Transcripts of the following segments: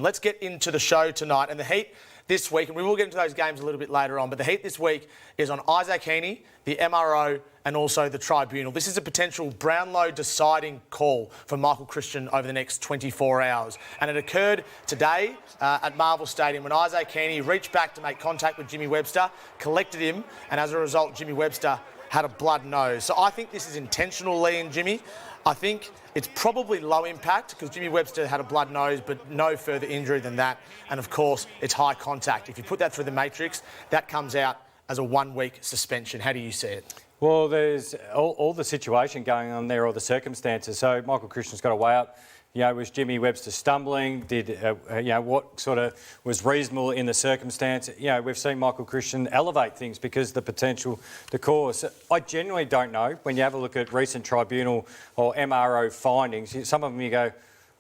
Let's get into the show tonight. And the heat this week, and we will get into those games a little bit later on, but the heat this week is on Isaac Heeney, the MRO, and also the Tribunal. This is a potential Brownlow deciding call for Michael Christian over the next 24 hours. And it occurred today at Marvel Stadium when Isaac Heeney reached back to make contact with Jimmy Webster, collected him, and as a result, Jimmy Webster had a blood nose. So I think this is intentional, Lee and Jimmy. I think it's probably low impact because Jimmy Webster had a blood nose, but no further injury than that. And of course, it's high contact. If you put that through the matrix, that comes out as a 1 week suspension. How do you see it? Well, there's all the situation going on there, all the circumstances. So Michael Christian's got to weigh up. You know, was Jimmy Webster stumbling? Did, you know, what sort of was reasonable in the circumstance? You know, we've seen Michael Christian elevate things because of the potential to cause. I genuinely don't know. When you have a look at recent Tribunal or MRO findings, some of them you go,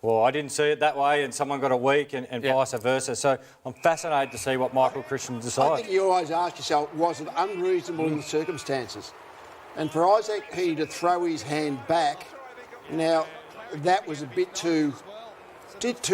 well, I didn't see it that way, and someone got a week, and vice versa. So I'm fascinated to see what Michael Christian decides. I think you always ask yourself, was it unreasonable in the circumstances? And for Isaac Heeney to throw his hand back, now, that was a bit too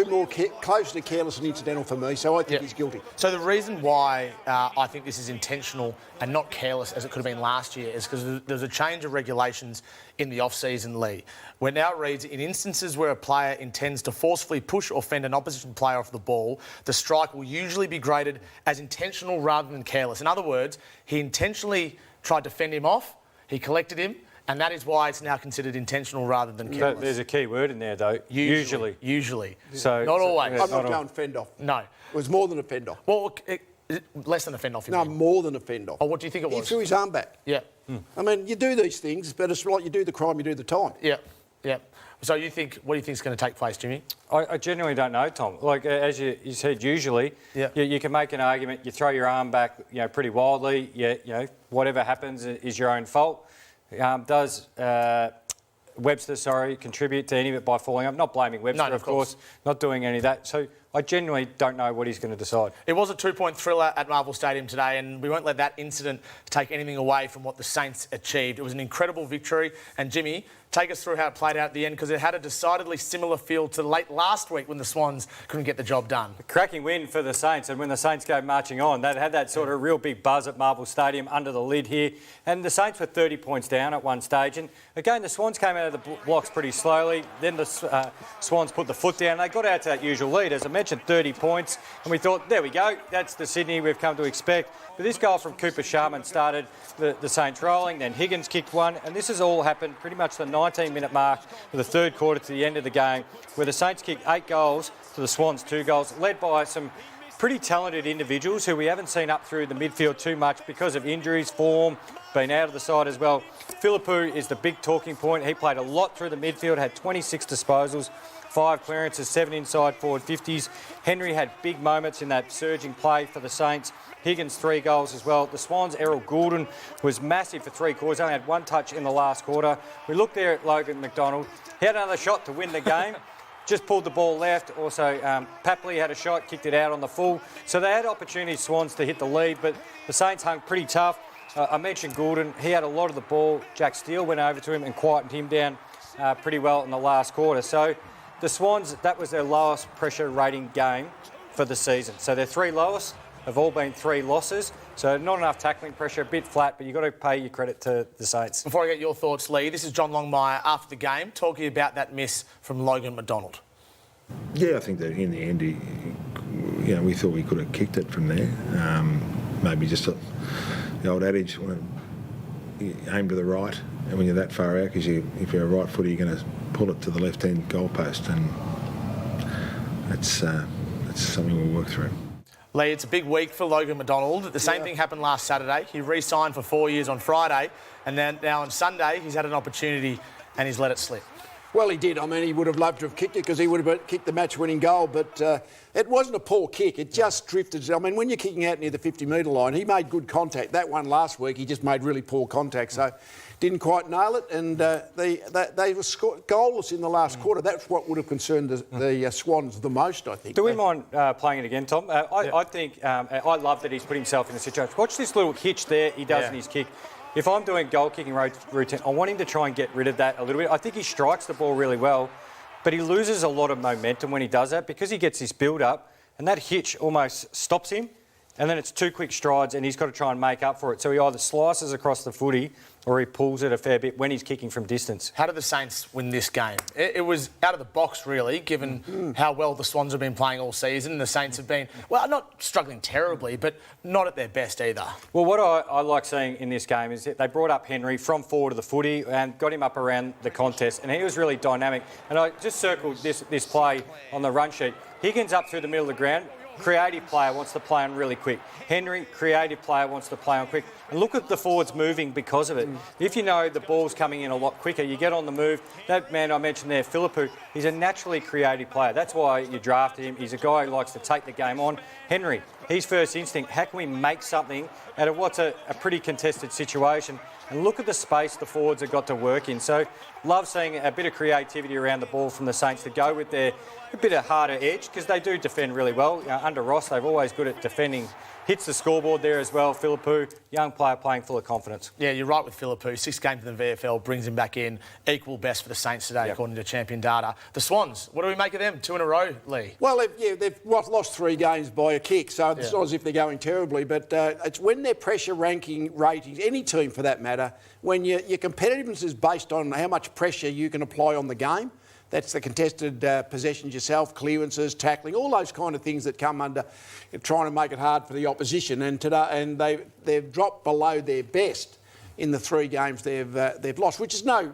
more close to careless and incidental for me, so I think he's guilty. So the reason why I think this is intentional and not careless as it could have been last year is because there's a change of regulations in the off-season league, where now it reads, in instances where a player intends to forcefully push or fend an opposition player off the ball, the strike will usually be graded as intentional rather than careless. In other words, he intentionally tried to fend him off, he collected him, and that is why it's now considered intentional rather than careless. There's a key word in there, though. Usually. So not always. I'm not going fend off. No. It was more than a fend off. Well, less than a fend off. No, more than a fend off. Oh, what do you think it was? He threw his arm back. Yeah. I mean, you do these things, but it's like you do the crime, you do the time. Yeah. Yeah. So what do you think is going to take place, Jimmy? I genuinely don't know, Tom. Like, as you said, usually you can make an argument, you throw your arm back, you know, pretty wildly, you know, whatever happens is your own fault. Does Webster, contribute to any of it by falling up? Not blaming Webster, no, of course, not doing any of that. So I genuinely don't know what he's going to decide. It was a 2-point thriller at Marvel Stadium today, and we won't let that incident take anything away from what the Saints achieved. It was an incredible victory. And Jimmy, take us through how it played out at the end, because it had a decidedly similar feel to late last week when the Swans couldn't get the job done. A cracking win for the Saints, and when the Saints go marching on, they had that sort of real big buzz at Marvel Stadium under the lid here. And the Saints were 30 points down at one stage. And again, the Swans came out of the blocks pretty slowly. Then the Swans put the foot down. They got out to that usual lead, as I mentioned, 30 points. And we thought, there we go, that's the Sydney we've come to expect. But this goal from Cooper Sharman started the Saints rolling. Then Higgins kicked one. And this has all happened pretty much the 19-minute mark of the third quarter to the end of the game, where the Saints kicked 8 goals to the Swans 2 goals, led by some pretty talented individuals who we haven't seen up through the midfield too much because of injuries, form, been out of the side as well. Philippou is the big talking point. He played a lot through the midfield, had 26 disposals, 5 clearances, 7 inside forward 50s. Henry had big moments in that surging play for the Saints. Higgins 3 goals as well. The Swans' Errol Goulden was massive for 3 quarters. Only had 1 touch in the last quarter. We looked there at Logan McDonald. He had another shot to win the game. Just pulled the ball left. Also, Papley had a shot, kicked it out on the full. So they had opportunities, Swans, to hit the lead, but the Saints hung pretty tough. I mentioned Goulden. He had a lot of the ball. Jack Steele went over to him and quietened him down pretty well in the last quarter. So the Swans, that was their lowest pressure rating game for the season. So their 3 lowest have all been 3 losses. So not enough tackling pressure, a bit flat, but you've got to pay your credit to the Saints. Before I get your thoughts, Lee, this is John Longmire after the game talking about that miss from Logan McDonald. Yeah, I think that in the end, we thought we could have kicked it from there. Maybe just the old adage, you aim to the right, and when you're that far out, because if you're a right footer, you're going to pull it to the left-hand goalpost, and that's something we'll work through. Lee, it's a big week for Logan McDonald. The same thing happened last Saturday. He re-signed for 4 years on Friday, and then now on Sunday he's had an opportunity and he's let it slip. Well, he did. I mean, he would have loved to have kicked it because he would have kicked the match-winning goal, but it wasn't a poor kick. It just drifted. I mean, when you're kicking out near the 50-metre line, he made good contact. That one last week, he just made really poor contact, so didn't quite nail it, and they were goalless in the last quarter. That's what would have concerned the Swans the most, I think. Do we mind playing it again, Tom? I think I love that he's put himself in a situation. Watch this little hitch there he does in his kick. If I'm doing goal-kicking routine, I want him to try and get rid of that a little bit. I think he strikes the ball really well, but he loses a lot of momentum when he does that because he gets this build-up and that hitch almost stops him. And then it's 2 quick strides and he's got to try and make up for it. So he either slices across the footy or he pulls it a fair bit when he's kicking from distance. How did the Saints win this game? It was out of the box, really, given how well the Swans have been playing all season. The Saints have been, well, not struggling terribly, but not at their best either. Well, what I like seeing in this game is that they brought up Henry from forward of the footy and got him up around the contest, and he was really dynamic. And I just circled this play on the run sheet. Higgins up through the middle of the ground. Creative player wants to play on really quick. Henry, creative player, wants to play on quick. And look at the forwards moving because of it. If you know the ball's coming in a lot quicker, you get on the move. That man I mentioned there, Philippou, he's a naturally creative player. That's why you drafted him. He's a guy who likes to take the game on. Henry, his first instinct, how can we make something out of what's a pretty contested situation? And look at the space the forwards have got to work in. So love seeing a bit of creativity around the ball from the Saints to go with their a bit of harder edge because they do defend really well. Under Ross, they've always good at defending. Hits the scoreboard there as well. Philippou, young player playing full of confidence. Yeah, you're right with Philippou. 6 games in the VFL brings him back in. Equal best for the Saints today, according to Champion Data. The Swans, what do we make of them? 2 in a row, Lee? Well, they've lost 3 games by a kick, so it's not as if they're going terribly, but it's when their pressure ratings, any team for that matter, when your competitiveness is based on how much pressure you can apply on the game. That's the contested possessions yourself, clearances, tackling, all those kind of things that come under trying to make it hard for the opposition. And today, they've dropped below their best in the 3 games they've lost, which is no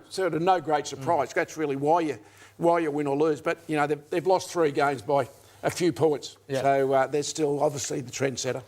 great surprise. That's really why you win or lose. But you know they've lost 3 games by a few points, so they're still obviously the trendsetter.